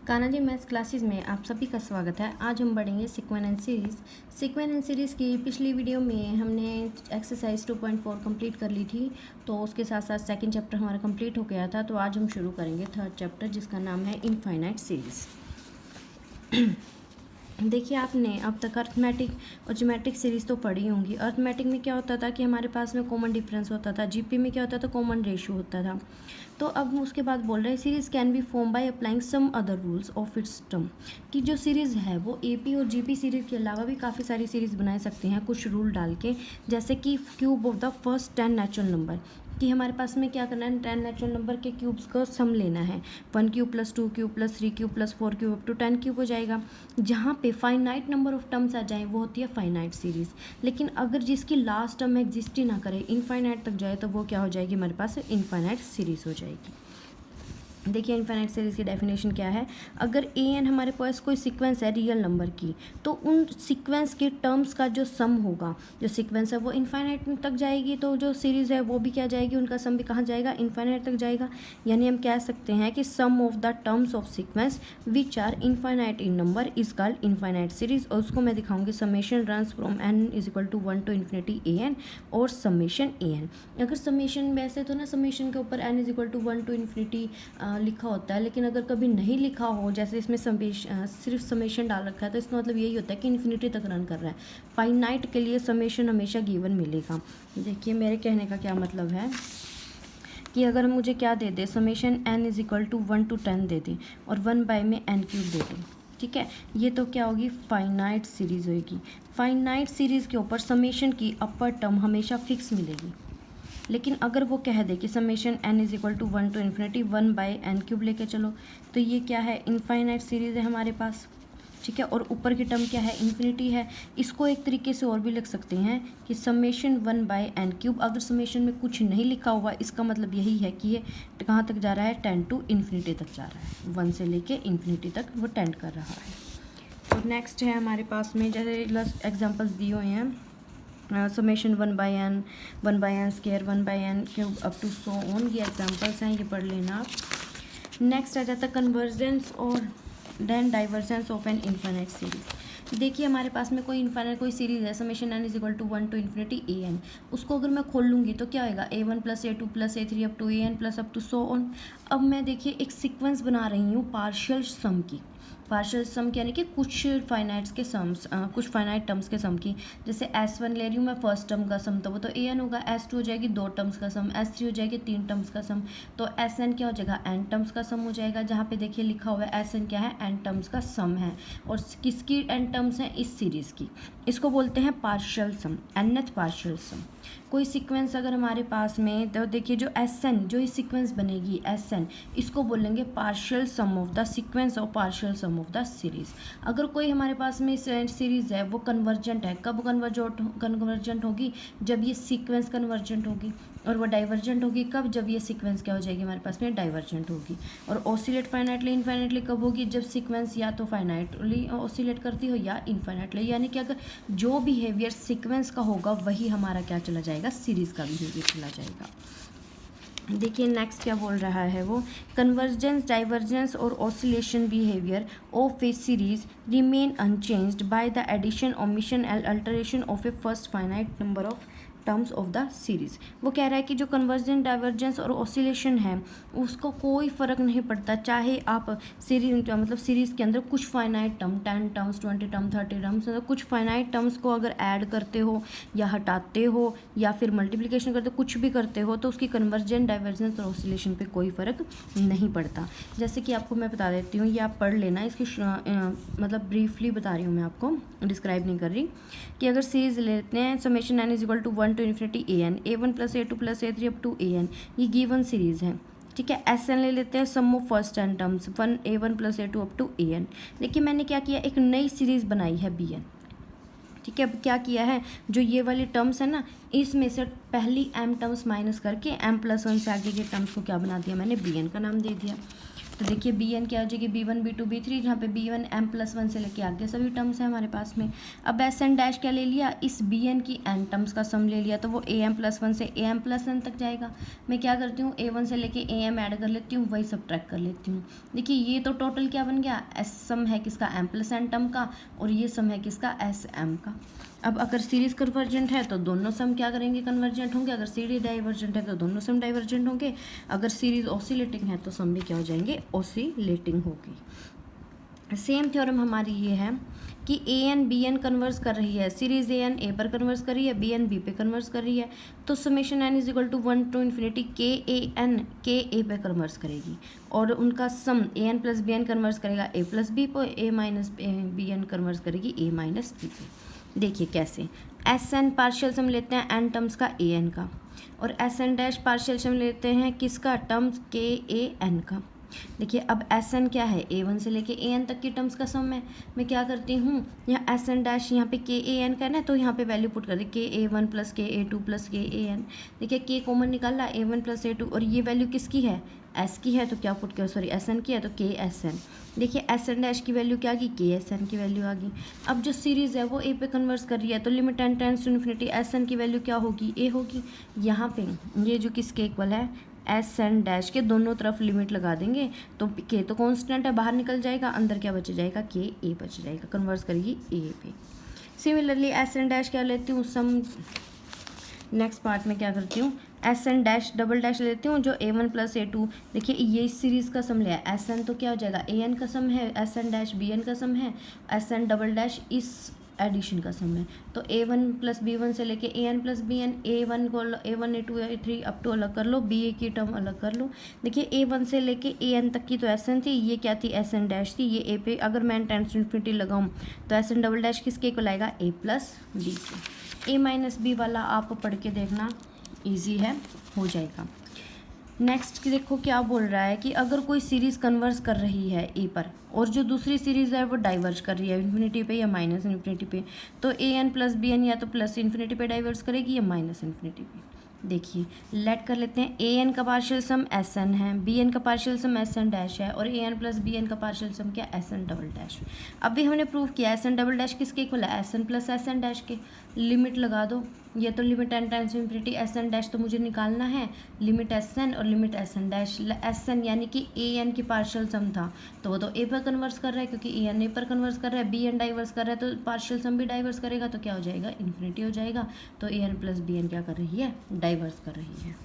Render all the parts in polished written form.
Kanha ji maths classes में आप सभी का स्वागत है। आज हम बढ़ेंगे sequence and series. Sequence and series की पिछली वीडियो में हमने एक्सरसाइज 2.4 कंप्लीट कर ली थी, तो उसके साथ साथ सेकंड चैप्टर हमारा कंप्लीट हो गया था। तो आज हम शुरू करेंगे थर्ड चैप्टर, जिसका नाम है इनफाइनाइट सीरीज़। देखिए, आपने अब तक अर्थमेटिक और ज्योमेट्रिक सीरीज़ तो पढ़ी होंगी। अर्थमेटिक में क्या होता था कि हमारे पास में कॉमन डिफरेंस होता था, जीपी में क्या होता था, कॉमन रेशियो होता था। तो अब उसके बाद बोल रहे हैं series can be form by applying some other rules of its term, कि जो सीरीज़ है वो एपी और जीपी सीरीज़ के अलावा भी काफ़ी सारी सीरीज़ बना सकते हैं कुछ रूल डाल के, जैसे कि cube of the first 10 natural number, कि हमारे पास में क्या करना है, 10 नेचुरल नंबर के क्यूब्स का सम लेना है। 1 cube plus 2 cube plus 3 cube plus 4 cube up to 10 cube हो जाएगा। जहाँ पे फाइनाइट नंबर ऑफ टर्म्स आ जाए वो होती है फाइनाइट सीरीज़। लेकिन अगर जिसकी लास्ट टर्म एग्जिस्ट ही ना करे, इनफाइनाइट तक जाए, तो वो क्या हो जाएगी, हमारे पास इनफाइनाइट सीरीज़ हो जाएगी। देखिए, इनफाइनाइट सीरीज़ की डेफिनेशन क्या है। अगर ए एन हमारे पास कोई सीक्वेंस है रियल नंबर की, तो उन सीक्वेंस के टर्म्स का जो सम होगा, जो सीक्वेंस है वो इनफाइनाइट तक जाएगी, तो जो सीरीज़ है वो भी क्या जाएगी, उनका सम भी कहाँ जाएगा, इनफाइनाइट तक जाएगा। यानी हम कह सकते हैं कि sum of the terms of sequence which are infinite in number is called infinite series. और उसको मैं दिखाऊंगी summation runs from n is equal to 1 to infinity a n और समेशन ए एन। अगर समेशन, वैसे तो ना समेशन के ऊपर n is equal to 1 to infinity लिखा होता है, लेकिन अगर कभी नहीं लिखा हो, जैसे इसमें सिर्फ समेशन डाल रखा है, तो इसका मतलब यही होता है कि इन्फिनिटी तक रन कर रहा है। फाइनाइट के लिए समेशन हमेशा गिवन मिलेगा। देखिए, मेरे कहने का क्या मतलब है कि अगर मुझे क्या दे दे, summation n is equal to 1 to 10 दे दे और 1 बाय में एन क्यूब दे दे, ठीक है, ये तो क्या होगी, फाइनाइट सीरीज़ होगी। फाइनाइट सीरीज़ के ऊपर समेशन की अपर टर्म हमेशा फिक्स मिलेगी। लेकिन अगर वो कह दे कि summation n is equal to 1 to infinity 1 by n cube लेके चलो, तो ये क्या है, इनफाइनाइट सीरीज़ है हमारे पास, ठीक है। और ऊपर की टर्म क्या है, इन्फिनिटी है। इसको एक तरीके से और भी लिख सकते हैं कि समेशन 1 बाय एन क्यूब। अगर समेशन में कुछ नहीं लिखा हुआ, इसका मतलब यही है कि ये कहाँ तक जा रहा है, 10 टू इन्फिनिटी तक जा रहा है, 1 से लेके इन्फिनिटी तक वो टेंड कर रहा है। तो नेक्स्ट है हमारे पास में, जैसे एग्जाम्पल्स दिए हुए हैं, summation 1 by n square 1 by n cube up to so on, ये एग्जांपल्स हैं, ये पढ़ लेना आप। नेक्स्ट आ जाता है कन्वर्जेंस और then divergence of an infinite series. देखिए, हमारे पास में कोई इनफाइनाइट कोई सीरीज़ है, summation n is equal to 1 to infinity a n. उसको अगर मैं खोल लूँगी तो क्या होएगा, A1 plus A2 plus A3 up to a n plus up to so on. अब मैं देखिए एक सीक्वेंस बना रही हूँ पार्शियल सम की। पार्शियल सम यानी कि कुछ फाइनाइट्स के सम्स, कुछ फाइनाइट टर्म्स के सम की। जैसे S1 ले रही हूँ मैं, फर्स्ट टर्म का सम, तो वो तो AN होगा। S2 हो जाएगी 2 टर्म्स का सम, S3 हो जाएगी 3 टर्म्स का सम, तो SN क्या हो जाएगा, N टर्म्स का सम हो जाएगा। जहाँ पे देखिए लिखा हुआ है SN क्या है, N टर्म्स का सम है। और किसकी N टर्म्स हैं, इस सीरीज़ की। इसको बोलते हैं पार्शियल सम, nth पार्शियल सम। कोई सीक्वेंस अगर हमारे पास में, तो देखिए जो SN, जो इस सीक्वेंस बनेगी SN, इसको बोलेंगे partial sum of the sequence और partial sum of the series. अगर कोई हमारे पास में सीरीज़ है वो कन्वर्जेंट है, कब कन्वर्जेंट होगी, जब ये सीक्वेंस कन्वर्जेंट होगी। और वो डाइवर्जेंट होगी कब, जब ये सीक्वेंस क्या हो जाएगी, हमारे पास में डाइवर्जेंट होगी। और ऑसिलेट फाइनाइटली इनफाइनाइटली कब होगी, जब सीक्वेंस या तो फाइनाइटली ऑसिलेट करती हो या इनफाइनाइटली। यानी कि अगर जो बिहेवियर सीक्वेंस का होगा वही हमारा क्या चला जाएगा, सीरीज़ का बिहेवियर चला जाएगा। देखिए नेक्स्ट क्या बोल रहा है वो, कन्वर्जेंस, डाइवर्जेंस और oscillation behaviour of a series remain unchanged by the addition, omission and alteration of a first finite number of terms of the series. वो कह रहा है कि जो कन्वर्जेंस, डाइवर्जेंस और ऑसिलेशन है उसको कोई फ़र्क नहीं पड़ता, चाहे आप सीरीज मतलब सीरीज़ के अंदर कुछ finite term, 10 terms, 20 term, 30 terms, मतलब कुछ फाइनाइट टर्म्स को अगर ऐड करते हो या हटाते हो या फिर मल्टीप्लिकेशन करते हो, कुछ भी करते हो, तो उसकी कन्वर्जेंस, डाइवर्जेंस और ऑसिलेशन पे कोई फ़र्क नहीं पड़ता। जैसे कि आपको मैं बता देती हूँ, ये आप पढ़ लेना, इसकी मतलब ब्रीफली बता रही हूँ मैं आपको, डिस्क्राइब नहीं कर रही, कि अगर सीरीज़ लेते हैं summation n is equal to 1 to infinity A1, A1 plus A2 plus A3 up to AN, ये गिवन सीरीज़ है, ठीक है। SN ले लेते हैं, sum of first n terms 1 A1 plus A2 up to AN। देखिए मैंने क्या किया, एक नई सीरीज़ बनाई है BN, ठीक है। अब क्या किया है, जो ये वाली टर्म्स है ना, इसमें से पहली M टर्म्स माइनस करके M प्लस 1 से आगे के टर्म्स को क्या बना दिया मैंने, BN का नाम दे दिया। तो देखिए बी एन क्या हो जाएगी, B1 B2 B3, जहाँ पे B1 m+1 से लेके आगे सभी टर्म्स हैं हमारे पास में। अब एस एन डैश क्या ले लिया, इस बी एन की एन टर्म्स का सम ले लिया, तो वो am+1 से am+n तक जाएगा। मैं क्या करती हूँ, A1 से लेके am ऐड कर लेती हूँ, वही सब्ट्रैक्ट कर लेती हूँ। देखिए ये तो टोटल क्या बन गया, एस सम है किसका, m+n टर्म का, और ये सम है किसका, Sm का। अब अगर सीरीज कन्वर्जेंट है तो दोनों सम क्या करेंगे, कन्वर्जेंट होंगे। अगर सीरीज डाइवर्जेंट है तो दोनों सम डाइवर्जेंट होंगे। अगर सीरीज ऑसिलेटिंग है तो सम भी क्या हो जाएंगे, ऑसिलेटिंग होगी। सेम थ्योरम हमारी ये है कि A N B n converse कर रही है, सीरीज ए एन ए पर कन्वर्स कर रही है, बी एन बी पे कन्वर्स कर रही है, तो summation n is equal to 1 to infinity के ए एन के ए पे कन्वर्स करेगी, और उनका sum a n plus b n converse करेगा ए प्लस बी पे, a minus b n converse करेगी ए माइनस बी पे। देखिए कैसे, एस एन पार्शियल सम लेते हैं एन टर्म्स का ए एन का, और S n dash partial sum लेते हैं किसका, टर्म्स के ए एन का। देखिए अब एस एन क्या है, A1 से लेके AN तक की टर्म्स का सम है। मैं क्या करती हूँ, यहाँ एस एन डैश यहाँ पे के ए एन का है ना, तो यहाँ पे वैल्यू पुट कर दी, KA1 plus KA2 plus KAN। देखिए के कॉमन निकाला, A1 प्लस A2, और ये वैल्यू किसकी है, एस की है, तो क्या पुट कर, सॉरी एस एन की है, तो KSN। देखिए एस एन डैश की वैल्यू क्या आ गई, KSN की वैल्यू आ गई। अब जो सीरीज़ है वो ए पे कन्वर्स कर रही है, तो limit n tends to infinity, s n की वैल्यू क्या होगी, ए होगी। यहाँ पे ये जो किसके इक्वल है, एस एन डैश के दोनों तरफ लिमिट लगा देंगे, तो के तो कांस्टेंट है, बाहर निकल जाएगा, अंदर क्या बच जाएगा, के ए बच जाएगा, कन्वर्स करेगी ए पे। सिमिलरली एस एन डैश क्या लेती हूँ, सम नेक्स्ट पार्ट में क्या करती हूँ, s n dash double dash लेती हूँ, जो A1 प्लस A2। देखिए ये इस सीरीज़ का सम लिया है, एस एन तो क्या हो जाएगा, A n का सम है, s n dash b n का सम है, एस एन डबल डैश इस एडिशन का सम है। तो A1 प्लस B1 से लेके AN प्लस BN, A1 को A1 A2 A3 up to अलग कर लो, BA की टर्म अलग कर लो। देखिए A1 से लेके AN तक की तो SN थी, ये क्या थी, SN डैश थी, ये A पे अगर मैं टेंस टू इन्फिनिटी लगाऊँ तो SN डबल डैश किसके को लाएगा, A प्लस B के। A माइनस B वाला आप पढ़ के देखना, ईजी है, हो जाएगा। नेक्स्ट देखो क्या बोल रहा है कि अगर कोई सीरीज़ कन्वर्स कर रही है ए पर, और जो दूसरी सीरीज़ है वो डाइवर्ज कर रही है इन्फिनिटी पे या माइनस इन्फिनिटी पे, तो ए एन प्लस बी एन या तो प्लस इन्फिनिटी पे डाइवर्स करेगी या माइनस इन्फिनिटी पे। देखिए लेट कर लेते हैं, ए एन का पार्शियल सम एस एन है, बी एन का partial sum s n dash है, और a n plus b n का पार्शियल सम क्या, एस एन डबल डैश। अभी हमने प्रूव किया एस एन डबल डैश किसके इक्वल है, s n plus s n dash के। लिमिट लगा दो, ये तो limit n times infinity, s n dash तो मुझे निकालना है, लिमिट एस एन और limit s n dash. S n यानी कि ए एन की पार्शियल सम था, तो वो तो ए पर कन्वर्स कर रहा है, क्योंकि ए एन ए पर कन्वर्स कर रहा है, बी एन डाइवर्स कर रहा है, तो पार्शियल सम भी डाइवर्स करेगा, तो क्या हो जाएगा, इन्फिनिटी हो जाएगा। तो ए एन प्लस बी एन क्या कर रही है, डाइवर्स कर रही है।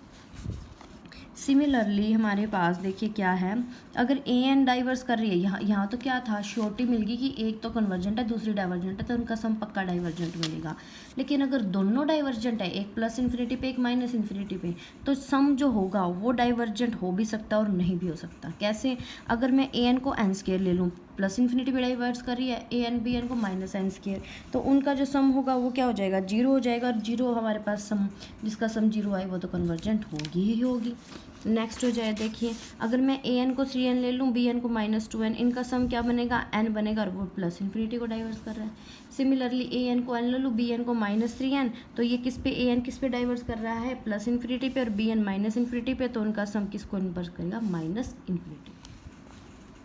सिमिलरली हमारे पास देखिए क्या है, अगर ए एन डाइवर्स कर रही है, यहाँ तो क्या था, श्योरिटी मिल गई कि एक तो कन्वर्जेंट है दूसरी डाइवर्जेंट है, तो उनका सम पक्का डाइवर्जेंट मिलेगा। लेकिन अगर दोनों डाइवर्जेंट है, एक प्लस इन्फिनिटी पे एक माइनस इन्फिनिटी पे, तो सम जो होगा वो डाइवर्जेंट हो भी सकता है और नहीं भी हो सकता। कैसे, अगर मैं ए एन को एन स्केयर ले लूँ, प्लस इन्फिनिटी पे डाइवर्स कर रही है, ए एन बी एन को माइनस एन स्केयर, तो उनका जो सम होगा वो क्या हो जाएगा, जीरो हो जाएगा। और जीरो हमारे पास सम, जिसका सम जीरो आए वो तो कन्वर्जेंट होगी ही होगी। नेक्स्ट हो जाए, देखिए अगर मैं ए एन को 3n ले लूँ, बी एन को -2n, इनका सम क्या बनेगा, n बनेगा, और वो प्लस इन्फिनिटी को डाइवर्स कर रहा है। सिमिलरली ए एन को n ले लूँ, बी एन को -3n, तो ये किस पे, ए एन किस पे डाइवर्स कर रहा है, प्लस इन्फिनिटी पे, और बी एन माइनस इन्फिनिटी पे, तो उनका सम किसको इन्वर्स करेगा, माइनस इन्फिनिटी।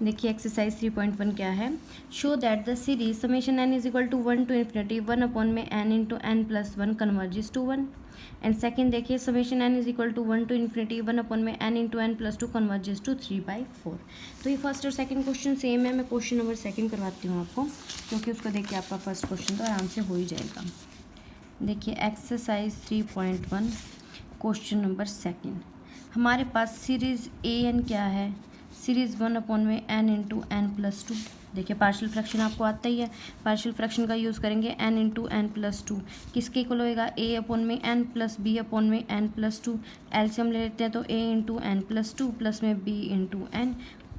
देखिए एक्सरसाइज 3.1 क्या है, show that the series summation n is equal to 1 to infinity 1 upon में n into n plus 1 converges to 1। And second देखिए, summation n is equal to 1 to infinity 1 upon में n into n plus 2 converges to 3/4। तो ये first और second question same है, मैं question number second करवाती हूँ आपको, क्योंकि उसका देखिए आपका फर्स्ट क्वेश्चन तो आराम से हो ही जाएगा। देखिए एक्सरसाइज 3.1 क्वेश्चन नंबर सेकंड, हमारे पास सीरीज़ ए एन क्या है, सीरीज़ 1 अपॉन में n इंटू n प्लस 2। देखिए पार्शियल फ्रैक्शन आपको आता ही है, पार्शियल फ्रैक्शन का यूज़ करेंगे, n इंटू n प्लस 2 किसके इक्वल होएगा, a अपॉन में n प्लस b अपॉन में n प्लस 2। एलसीएम ले लेते हैं, तो a into n plus 2 plus में b इंटू n,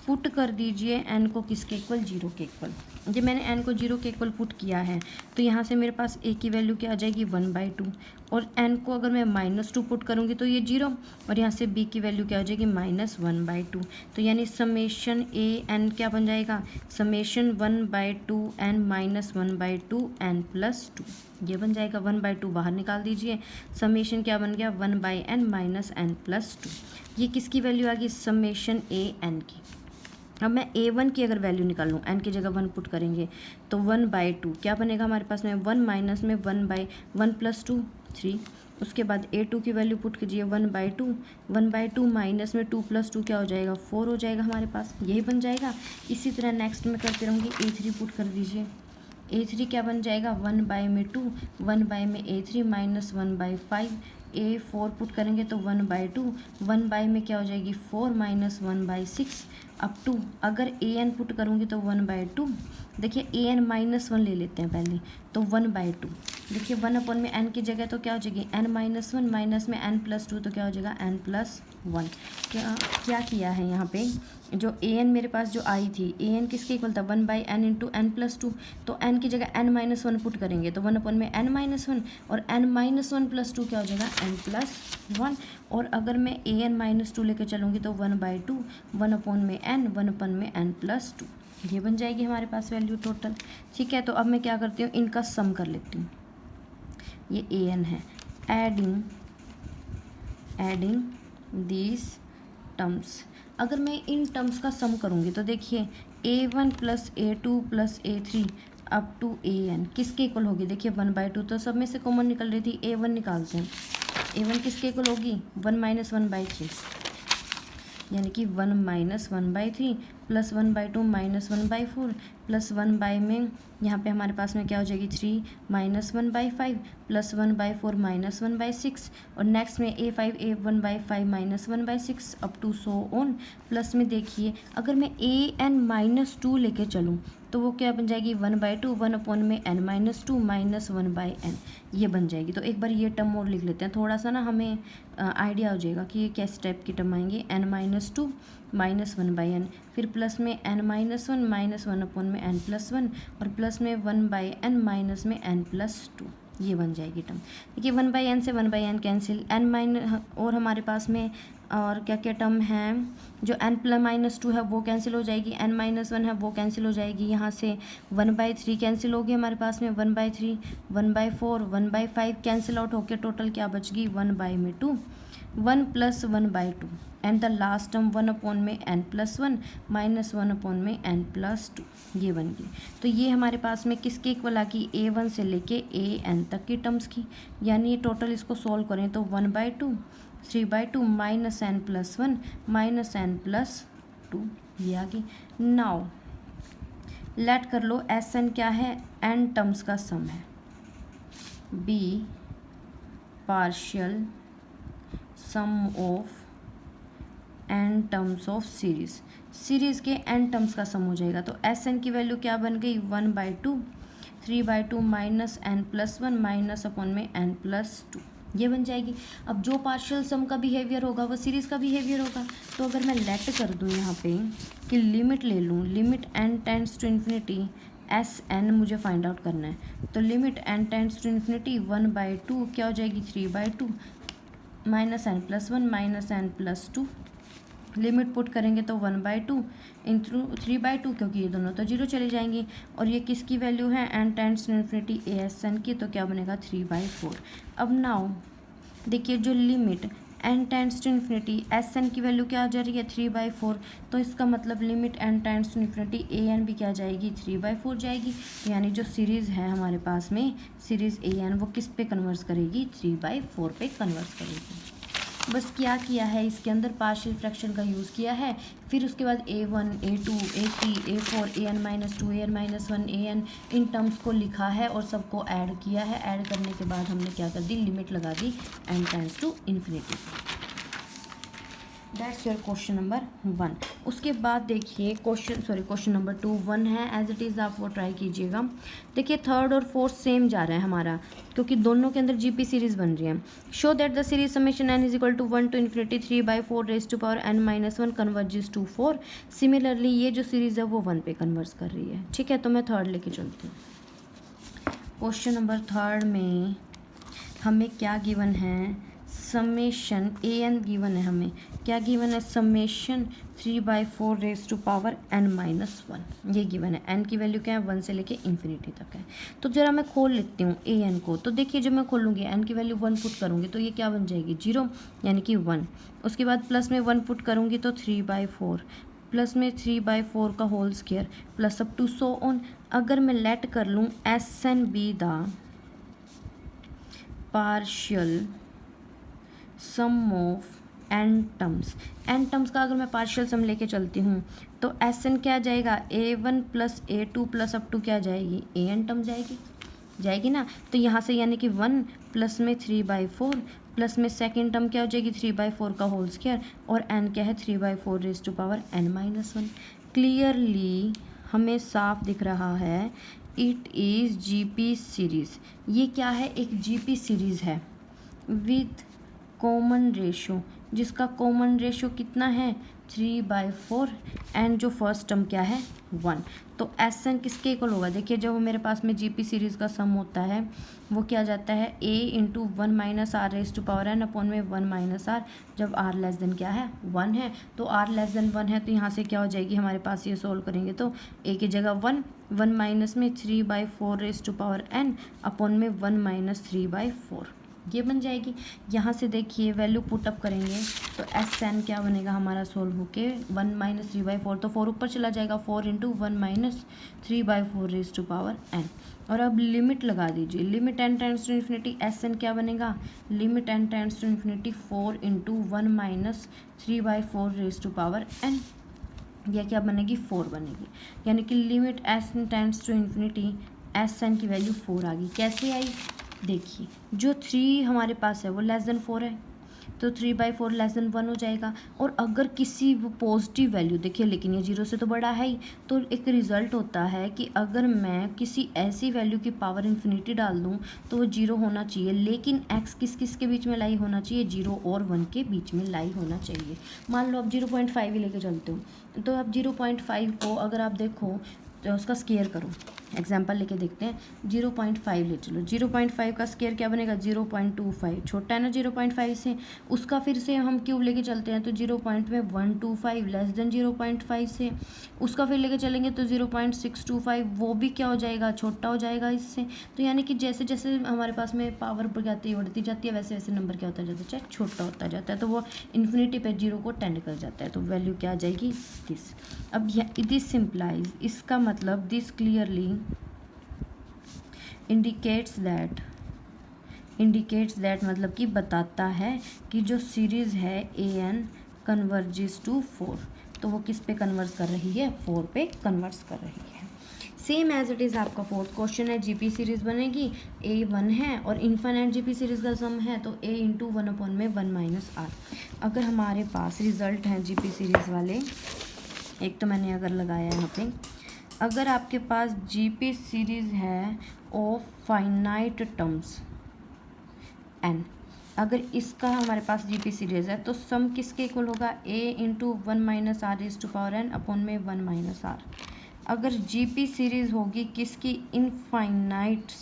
पुट कर दीजिए n को किसके इक्वल, 0 के इक्वल। जब मैंने n को 0 के इक्वल पुट किया है, तो यहाँ से मेरे पास a की वैल्यू क्या आ जाएगी, 1/2, और n को अगर मैं -2 पुट करूँगी तो ये 0, और यहाँ से b की वैल्यू क्या हो जाएगी, -1/2। तो यानी समेशन a n क्या बन जाएगा, summation 1/2n minus 1/2 n plus 2, ये बन जाएगा। 1/2 बाहर निकाल दीजिए, समेशन क्या बन गया, 1/n माइनस n प्लस 2। ये किसकी वैल्यू आ गई, समेशन a n की। अब मैं a1 की अगर वैल्यू निकालूँ, n की जगह 1 पुट करेंगे तो 1/2 क्या बनेगा हमारे पास में, 1 माइनस में 1/1 + 2 3। उसके बाद a2 की वैल्यू पुट कीजिए 1/2, 1/2 माइनस में 2 + 2 क्या हो जाएगा, 4 हो जाएगा हमारे पास, यही बन जाएगा। इसी तरह नेक्स्ट में करते रहूँगी, a3 पुट कर दीजिए, a3 क्या बन जाएगा, 1/2, 1 में a3 माइनस 1/5, a4 पुट करेंगे तो 1/2, 1 में क्या हो जाएगी 4 माइनस 1/6 अप टू, अगर an पुट करूँगी तो 1/2, देखिए an -1 ले लेते हैं पहले, तो 1/2, देखिए 1 में n की जगह तो क्या हो जाएगी n-1 माइनस में n+2 तो क्या हो जाएगा n+1। क्या किया है यहाँ पे, जो an मेरे पास जो आई थी, an किसके इक्वल था 1/n इंटू n+2, तो n की जगह n-1 पुट करेंगे तो 1 में n-1 और n-1 + 2 क्या हो जाएगा n+1। और अगर मैं an-2 लेके चलूँगी तो 1/2, 1 में n, 1 में n+2, ये बन जाएगी हमारे पास वैल्यू टोटल। ठीक है, तो अब मैं क्या करती हूँ, इनका सम कर लेती हूँ। ये an है, एडिंग दीज टर्म्स, अगर मैं इन टर्म्स का सम करूँगी तो देखिए a1 + a2 + a3 up to an किसके इक्वल होगी, देखिए 1/2, तो सब में से कॉमन निकल रही थी, a1 निकालते हैं, a1 किसके इक्वल होगी 1 - 1/3, यानी कि 1 - 1/3 + 1/2 - 1/4 + 1 में यहाँ पे हमारे पास में क्या हो जाएगी 3 - 1/5 + 1/4 - 1/6 और नेक्स्ट में a5 a1/5 - 1/6 up to so on. Plus में देखिए अगर मैं an-2 लेके चलूँ तो वो क्या बन जाएगी 1/2, 1 में n-2 - 1/n, ये बन जाएगी। तो एक बार ये टर्म और लिख लेते हैं, थोड़ा सा ना हमें आइडिया हो जाएगा कि ये किस टाइप की टर्म आएंगी, n-2 - 1/n, फिर प्लस में n-1 माइनस 1 में n+1 और प्लस में 1/n माइनस में n+2, ये बन जाएगी टर्म। देखिए 1/n से 1/n कैंसिल, और हमारे पास में और क्या क्या टर्म है, जो n+-2 है वो कैंसिल हो जाएगी, n-1 है वो कैंसिल हो जाएगी, यहाँ से 1/3 कैंसिल होगी हमारे पास में 1/3, 1/4, 1/5 कैंसिल आउट होकर टोटल क्या बच गई 1/2, 1 + 1/2 एंड द लास्ट टर्म 1 में n+1 माइनस 1 में n+2, ये बन गई। तो ये हमारे पास में किसके इक्वल आ गई, a1 से लेके an तक की टर्म्स की, यानी टोटल इसको सॉल्व करें तो 1/2, 3/2 माइनस n+1 माइनस n+2, ये आ गई। नाउ लेट कर लो Sn क्या है, n टर्म्स का सम है, b partial sum of n terms of series के n टर्म्स का सम हो जाएगा। तो Sn की वैल्यू क्या बन गई 1/2, 3/2 माइनस n+1 माइनस में n+2, ये बन जाएगी। अब जो पार्शियल सम का बिहेवियर होगा वो सीरीज़ का बिहेवियर होगा। तो अगर मैं लेट कर दूँ यहाँ पे कि लिमिट ले लूँ, limit n tends to infinity Sn मुझे फाइंड आउट करना है, तो limit n tends to infinity 1/2 क्या हो जाएगी 3/2 minus n+1 minus n+2, limit put करेंगे तो 1/2 इंटू 3/2, क्योंकि ये दोनों तो 0 चले जाएंगे, और ये किसकी वैल्यू है n tends to infinity Asn की, तो क्या बनेगा 3/4। अब नाउ देखिए जो limit n tends to infinity Sn की वैल्यू क्या आ जा रही है 3/4, तो इसका मतलब limit n tends to infinity An भी क्या जाएगी 3/4 जाएगी, यानी जो सीरीज़ है हमारे पास में सीरीज़ An वो किस पे कन्वर्स करेगी 3/4 पे कन्वर्स करेगी। बस क्या किया है इसके अंदर पार्शियल फ्रैक्शन का यूज़ किया है, फिर उसके बाद a1 a2 a3 a4 an-2 an-1 an in terms को लिखा है और सबको ऐड किया है। ऐड करने के बाद हमने क्या कर दी, लिमिट लगा दी n tends to infinity. That's your question number 1। उसके बाद देखिए क्वेश्चन नंबर 2 1 है एज इट इज़, आप वो ट्राई कीजिएगा। देखिए थर्ड और फोर्थ सेम जा रहा है हमारा, क्योंकि दोनों के अंदर जीपी सीरीज़ बन रही है। Show that the series summation n = 1 to infinity 3/4 raised to power n-1 converges to 4। Similarly ये जो सीरीज़ है वो 1 पे कन्वर्स कर रही है। ठीक है, तो मैं थर्ड लेके चलती हूँ। क्वेश्चन नंबर थर्ड में हमें क्या गिवन है, समेशन an गिवन है, हमें क्या गिवन है summation 3/4 raise to power n-1, ये गिवन है। n की वैल्यू क्या है 1 से लेके इन्फिनिटी तक है। तो ज़रा मैं खोल लेती हूँ an को, तो देखिए जब मैं खोलूँगी n की वैल्यू 1 पुट करूँगी तो ये क्या बन जाएगी 0, यानी कि 1। उसके बाद प्लस में 1 पुट करूँगी तो 3/4, प्लस में 3/4 का whole square plus up to so on. अगर मैं लेट कर लूँ s n be the partial sum of n terms का अगर मैं पार्शियल सम लेके चलती हूँ तो एस एन क्या जाएगा A1 plus A2 plus up to क्या जाएगी AN टर्म जाएगी ना। तो यहाँ से यानी कि 1 प्लस में 3/4 प्लस में सेकेंड टर्म क्या हो जाएगी 3/4 का होल स्क्वायर और n क्या है 3/4 raise to power n-1। Clearly हमें साफ दिख रहा है इट इज़ GP सीरीज़। ये क्या है एक GP सीरीज़ है विद कॉमन रेशो, जिसका कॉमन रेशो कितना है 3/4 एंड जो फर्स्ट टर्म क्या है 1। तो एस एन किसके इक्वल होगा, देखिए जब मेरे पास में GP सीरीज़ का सम होता है वो क्या जाता है A into 1 minus r raise to power n upon में 1 माइनस आर। जब r लेस देन क्या है 1 है तो r लेस देन 1 है तो यहाँ से क्या हो जाएगी हमारे पास, ये सोल्व करेंगे तो A की जगह 1 माइनस में 3/4 raise to power n upon में 1 माइनस 3/4 ये बन जाएगी। यहाँ से देखिए वैल्यू पुट अप करेंगे तो एस एन क्या बनेगा हमारा सोल्व होके 1 माइनस 3/4 तो 4 ऊपर चला जाएगा 4 into 1 minus 3/4 raise to power n। और अब लिमिट लगा दीजिए, limit n tends to infinity s n क्या बनेगा limit n tends to infinity 4 into 1 minus 3/4 raise to power n। यह क्या बनेगी 4 बनेगी, यानी कि limit s n tends to infinity s n की वैल्यू 4 आ गई। कैसे आई देखिए, जो 3 हमारे पास है वो लेस देन 4 है तो 3/4 लेस देन 1 हो जाएगा। और अगर किसी पॉजिटिव वैल्यू देखिए, लेकिन ये 0 से तो बड़ा है ही, तो एक रिज़ल्ट होता है कि अगर मैं किसी ऐसी वैल्यू की पावर इन्फिनिटी डाल दूँ तो वो 0 होना चाहिए, लेकिन x किस किस के बीच में लाई होना चाहिए 0 और 1 के बीच में लाई होना चाहिए। मान लो आप 0.5 ही लेके चलते हो तो अब 0.5 को अगर आप देखो तो उसका स्केयर करो, एग्जाम्पल लेके देखते हैं 0.5 ले चलो, 0.5 का स्केयर क्या बनेगा 0.25, छोटा है ना 0.5 से, उसका फिर से हम क्यूब लेके चलते हैं तो 0.125 लेस देन 0.5 से, उसका फिर लेके चलेंगे तो 0.625 वो भी क्या हो जाएगा छोटा हो जाएगा इससे। तो यानी कि जैसे जैसे हमारे पास में पावर बढ़ती जाती है वैसे वैसे नंबर क्या होता जाता है चाहे छोटा होता जाता है, तो वो इन्फिनिटी पे 0 को टेंड कर जाता है, तो वैल्यू क्या आ जाएगी दिस। अब दिस सिंप्लाइज, इसका मतलब दिस क्लियरली इंडिकेट्स दैट मतलब कि बताता है कि जो सीरीज़ है AN कन्वर्जेस टू 4, तो वो किस पे कन्वर्स कर रही है 4 पे कन्वर्स कर रही है। सेम एज इट इज़ आपका फोर्थ क्वेश्चन है, GP सीरीज़ बनेगी A1 है और इन्फिनिट GP सीरीज़ का सम है तो A इंटू 1 अपॉन में 1 माइनस R। अगर हमारे पास रिजल्ट हैं GP सीरीज़ वाले, एक तो मैंने अगर लगाया यहाँ पे, अगर आपके पास GP सीरीज़ है ऑफ फाइनाइट टर्म्स n, अगर इसका हमारे पास GP सीरीज़ है तो सम किसके इक्वल होगा A into 1 minus r raise to power n upon में 1 माइनस आर। अगर GP सीरीज़ होगी किसकी इनफाइनाइट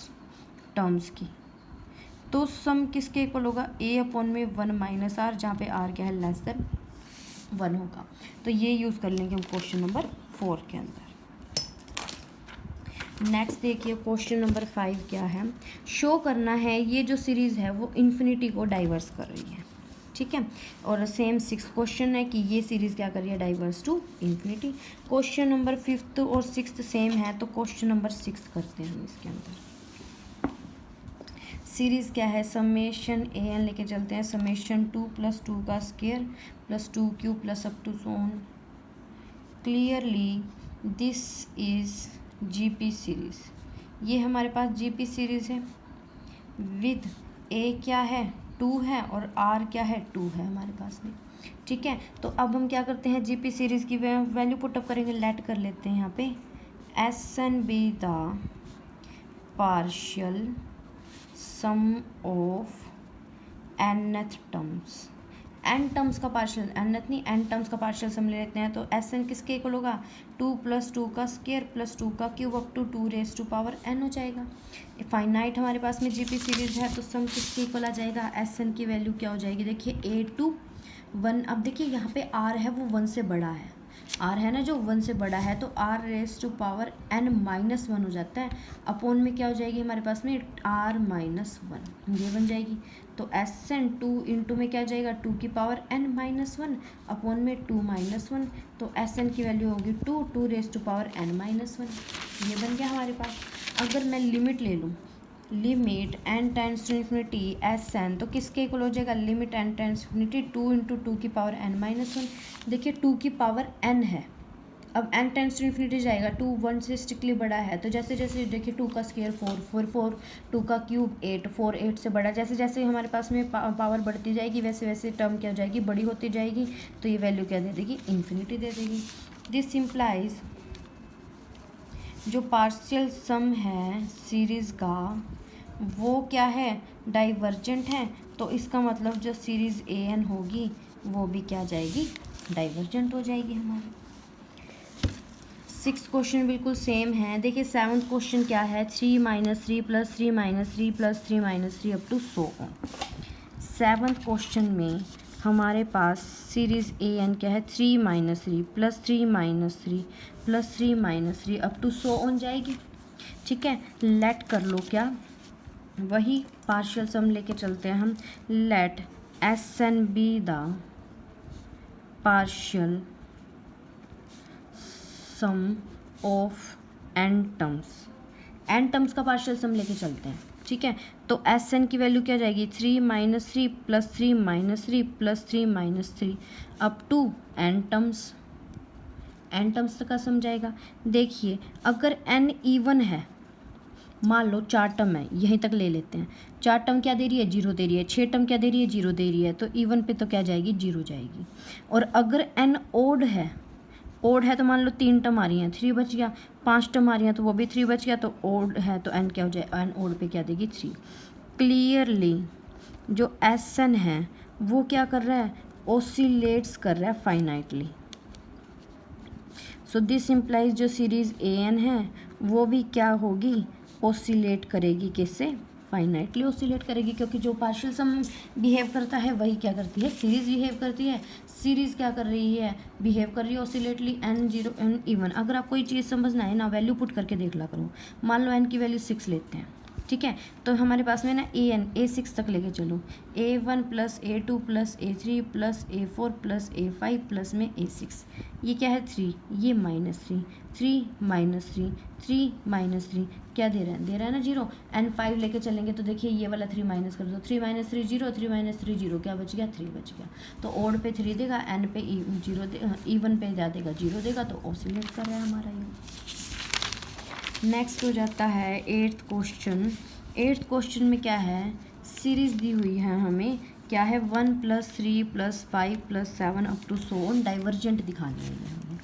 टर्म्स की तो सम किसके इक्वल होगा A अपॉन में 1 माइनस आर, जहाँ पे r क्या है लेस देन 1 होगा। तो ये यूज़ कर लेंगे हम क्वेश्चन नंबर 4 के अंदर। नेक्स्ट देखिए क्वेश्चन नंबर 5 क्या है, शो करना है ये जो सीरीज़ है वो इन्फिनिटी को डाइवर्स कर रही है, ठीक है। और सेम 6 क्वेश्चन है कि ये सीरीज़ क्या कर रही है diverse to infinity. Question number 5 और 6 सेम है तो क्वेश्चन नंबर 6 करते हैं हम इसके अंदर। सीरीज़ क्या है समेशन AN लेके चलते हैं, समेशन 2 + 2 का square plus 2³ plus up to so on. Clearly this is GP series, ये हमारे पास GP सीरीज़ है विद A क्या है 2 है और R क्या है 2 है हमारे पास में, ठीक है। तो अब हम क्या करते हैं GP सीरीज़ की वैल्यू पुटअप करेंगे, लेट कर लेते हैं यहाँ पे SN be the partial sum of nth terms, n terms का पार्शियल nth नहीं n टर्म्स का पार्शियल सम ले लेते हैं तो SN किसके इक्वल होगा 2 + 2 का स्क्वायर प्लस 2 का cube up to 2 raise to power n हो जाएगा। फाइनाइट हमारे पास में GP सीरीज़ है तो सम किसके इक्वल आ जाएगा SN की वैल्यू क्या हो जाएगी देखिए A to 1। अब देखिए यहाँ पे R है वो 1 से बड़ा है आर है ना जो 1 से बड़ा है, तो r raise to power n minus 1 हो जाता है। अपॉन में क्या हो जाएगी हमारे पास में r माइनस 1, ये बन जाएगी। तो Sn 2 इंटू में क्या जाएगा 2 की पावर n माइनस 1 अपॉन में 2 माइनस 1, तो Sn की वैल्यू होगी 2 raise to power n minus 1, ये बन गया हमारे पास। अगर मैं लिमिट ले लूँ, limit n tends to infinity Sn, तो किसके इक्वल हो जाएगा, limit n tends to infinity 2 into 2 की पावर n माइनस 1। देखिए 2 की पावर n है, अब n टेंड्स टू इन्फिनिटी जाएगा, 2 1 से स्ट्रिक्टली बड़ा है, तो जैसे जैसे देखिए 2 का स्क्वायर 4 4 4, 2 का क्यूब 8 4 8 से बड़ा, जैसे जैसे हमारे पास में पावर बढ़ती जाएगी वैसे वैसे टर्म क्या हो जाएगी, बड़ी होती जाएगी, तो ये वैल्यू क्या दे देगी, इन्फिनिटी दे देगी। दिस सिंप्लाइज जो पार्शियल सम है सीरीज़ का वो क्या है, डाइवर्जेंट है, तो इसका मतलब जो सीरीज़ an होगी वो भी क्या जाएगी, डाइवर्जेंट हो जाएगी हमारी। 6 क्वेश्चन बिल्कुल सेम है। देखिए 7th क्वेश्चन क्या है, 3 minus 3 plus 3 minus 3 plus 3 minus 3 up to so on. 7th question में हमारे पास सीरीज़ an क्या है, 3 minus 3 plus 3 minus 3 plus 3 minus 3 up to so on जाएगी। ठीक है, लेट कर लो, क्या वही पार्शियल सम लेके चलते हैं हम। Let Sn be the partial sum of n terms का पार्शियल सम लेके चलते हैं। ठीक है, तो Sn की वैल्यू क्या जाएगी, 3 minus 3 plus 3 minus 3 plus 3 minus 3 up to n terms तक का सम जाएगा। देखिए अगर n इवन है, मान लो 4 टर्म है, यहीं तक ले लेते हैं, 4 टर्म क्या दे रही है, 0 दे रही है, 6 टर्म क्या दे रही है, 0 दे रही है, तो इवन पे तो क्या जाएगी, 0 जाएगी। और अगर n ओड है तो मान लो 3 टर्म आ रही हैं, 3 बच गया, 5 टर्म आ रही हैं तो वो भी 3 बच गया, तो ओड है तो n क्या हो जाए, n ओड पे क्या देगी, 3। क्लियरली जो Sn है वो क्या कर रहा है, ओसिलेट्स कर रहा है फाइनाइटली। सो दिस इम्प्लाइज जो सीरीज़ an है वो भी क्या होगी, ओसिलेट करेगी, किससे, फाइनाइटली ओसिलेट करेगी, क्योंकि जो पार्शियल सम बिहेव करता है वही क्या करती है, सीरीज़ बिहेव करती है। सीरीज़ क्या कर रही है, बिहेव कर रही है ओसिलेटली, n 0 n इवन। अगर आप कोई चीज़ समझना है ना, वैल्यू पुट करके देख ला करो। मान लो n की वैल्यू 6 लेते हैं, ठीक है, तो हमारे पास में ना a6 तक लेके चलो, a1 plus a2 plus a3 plus a4 plus a5 plus में a6, ये क्या है 3, ये माइनस 3 3 माइनस 3 3 माइनस 3 क्या दे रहा है ना 0। n5 लेके चलेंगे तो देखिए ये वाला 3 माइनस कर दो, 3 माइनस 3 0, 3 माइनस 3 0, क्या बच गया, 3 बच गया। तो ओड पे 3 देगा, n पे 0 इवन पे क्या देगा, 0 देगा, तो ऑसिलेट कर रहा है हमारा ये। नेक्स्ट हो जाता है 8th क्वेश्चन। 8th क्वेश्चन में क्या है, सीरीज़ दी हुई है हमें, क्या है 1 plus 3 plus 5 plus 7 up to so on, divergent दिखानी है हमें।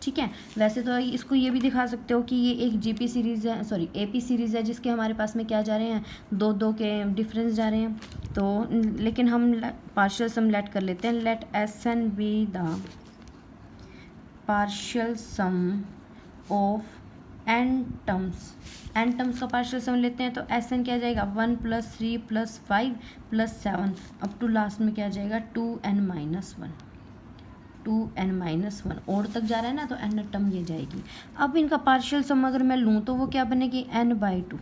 ठीक है, वैसे तो इसको ये भी दिखा सकते हो कि ये एक जीपी सीरीज़ है, सॉरी एपी सीरीज़ है, जिसके हमारे पास में क्या जा रहे हैं, 2 के डिफरेंस जा रहे हैं। तो लेकिन हम पार्शियल सम लेट कर लेते हैं। Let Sn be the partial sum of n terms का पार्शियल सम लेते हैं, तो Sn क्या जाएगा, 1 plus 3 plus 5 plus 7 up to last में क्या जाएगा, 2n माइनस 1 और तक जा रहा है ना, तो n टर्म ये जाएगी। अब इनका पार्शियल सम अगर मैं लूँ तो वो क्या बनेगी, n/2,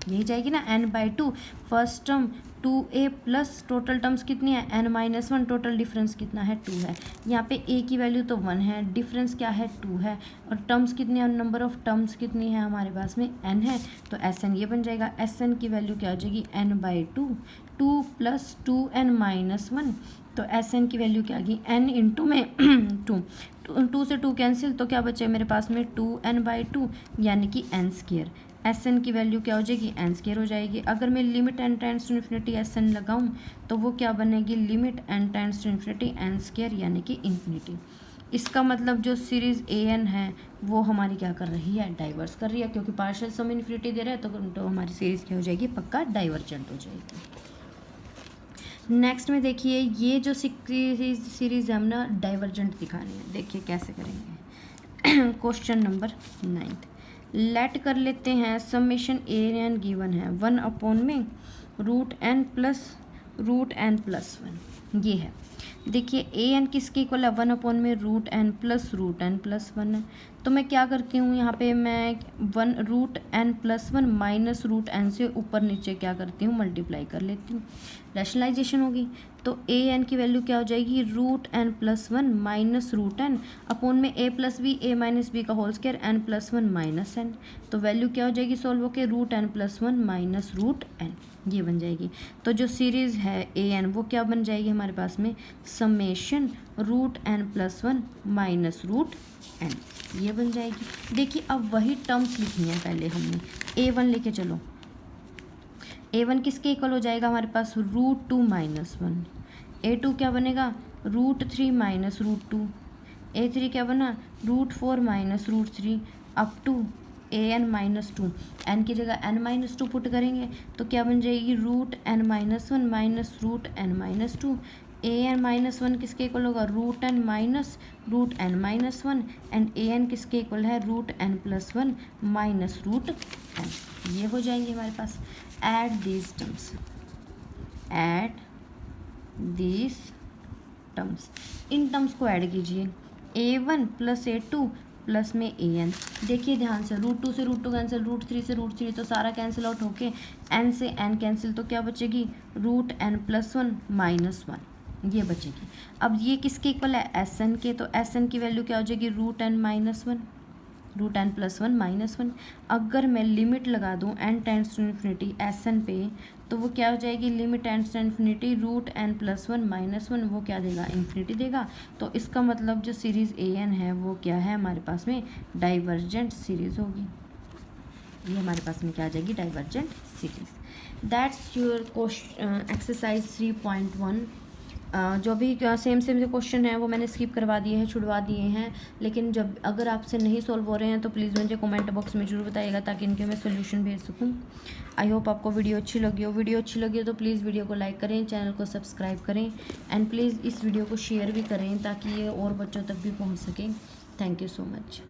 यही जाएगी ना, n/2। First term 2a plus total terms कितनी है, n-1, टोटल डिफरेंस कितना है, 2 है। यहाँ पे a की वैल्यू तो 1 है, डिफरेंस क्या है, 2 है, और टर्म्स कितनी है, नंबर ऑफ टर्म्स कितनी है हमारे पास में, n है, तो Sn ये बन जाएगा। Sn की वैल्यू क्या हो जाएगी, n/2, 2 प्लस 2n-1, तो Sn की वैल्यू क्या आ गई, n इंटू में 2 से 2 कैंसिल, तो क्या बचे मेरे पास में 2n/2 यानी कि n²। Sn की वैल्यू क्या हो जाएगी, n² हो जाएगी। अगर मैं limit n tends to infinity Sn लगाऊं तो वो क्या बनेगी, limit n tends to infinity n² यानी कि इन्फिनिटी। इसका मतलब जो सीरीज़ an है वो हमारी क्या कर रही है, डाइवर्स कर रही है, क्योंकि पार्शियल सम इन्फिनिटी दे रहा है तो हमारी सीरीज़ क्या हो जाएगी, पक्का डाइवर्जेंट हो जाएगी। नेक्स्ट में देखिए ये जो सीरीज़ हम ना डाइवर्जेंट दिखानी है, देखिए कैसे करेंगे। क्वेश्चन नंबर 9 लेट कर लेते हैं, समेशन an गिवन है 1 अपॉन में √n प्लस √n+1 ये है। देखिए ए एन किसके इक्वल है, 1 में रूट एन प्लस 1 है। तो मैं क्या करती हूँ यहाँ पे, मैं root n plus 1 minus root n से ऊपर नीचे क्या करती हूँ, मल्टीप्लाई कर लेती हूँ, रैशनलाइजेशन होगी। तो ए एन की वैल्यू क्या हो जाएगी, root n plus 1 minus root n upon में a plus b a minus b का whole square n plus 1 minus n. तो वैल्यू क्या हो जाएगी सॉल्व होके, root n plus 1 minus root n, ये बन जाएगी। तो जो सीरीज़ है ए एन वो क्या बन जाएगी हमारे पास में, summation root n plus 1 minus root n, ये बन जाएगी। देखिए अब वही टर्म्स लिखनी है, पहले हमने A1 लेके चलो। A1 किसके इक्वल हो जाएगा हमारे पास, रूट 2 माइनस 1। A2 क्या बनेगा, रूट 3 माइनस रूट 2। A3 क्या बना, root 4 minus root 3 up to an minus 2। N की जगह n माइनस 2 पुट करेंगे तो क्या बन जाएगी, root n minus 1 minus root n minus 2। an minus 1 किसके इक्वल होगा, root n minus root n minus 1 and an किसके इक्वल है, root n plus 1 minus root n, ये हो जाएंगे हमारे पास। Add these terms, add these terms, इन टर्म्स को ऐड कीजिए, A1 प्लस A2 प्लस में an। देखिए ध्यान से, रूट 2 से रूट 2 कैंसिल, रूट 3 से रूट 3, तो सारा कैंसिल आउट होके n से n कैंसिल, तो क्या बचेगी, रूट n प्लस 1 माइनस 1, ये बचेगी। अब ये किसके इक्वल है, Sn के, तो Sn की वैल्यू क्या हो जाएगी, root n minus 1, root n plus 1 minus 1। अगर मैं लिमिट लगा दूँ n tends to infinity Sn पे, तो वो क्या हो जाएगी, limit tends to infinity root n plus 1 minus 1, वो क्या देगा, इन्फिनिटी देगा। तो इसका मतलब जो सीरीज़ an है वो क्या है हमारे पास में, डाइवर्जेंट सीरीज़ होगी। ये हमारे पास में क्या आ जाएगी, divergent series. That's your question exercise 3.1। जो भी सेम जो क्वेश्चन है वो मैंने स्किप करवा दिए हैं, छुड़वा दिए हैं, लेकिन जब अगर आपसे नहीं सॉल्व हो रहे हैं तो प्लीज़ मुझे कमेंट बॉक्स में जरूर बताइएगा ताकि इनके मैं सोल्यूशन भेज सकूं। आई होप आपको वीडियो अच्छी लगी हो। वीडियो अच्छी लगी हो तो प्लीज़ वीडियो को लाइक करें, चैनल को सब्सक्राइब करें एंड प्लीज़ इस वीडियो को शेयर भी करें ताकि ये और बच्चों तक भी पहुँच सके। Thank you so much.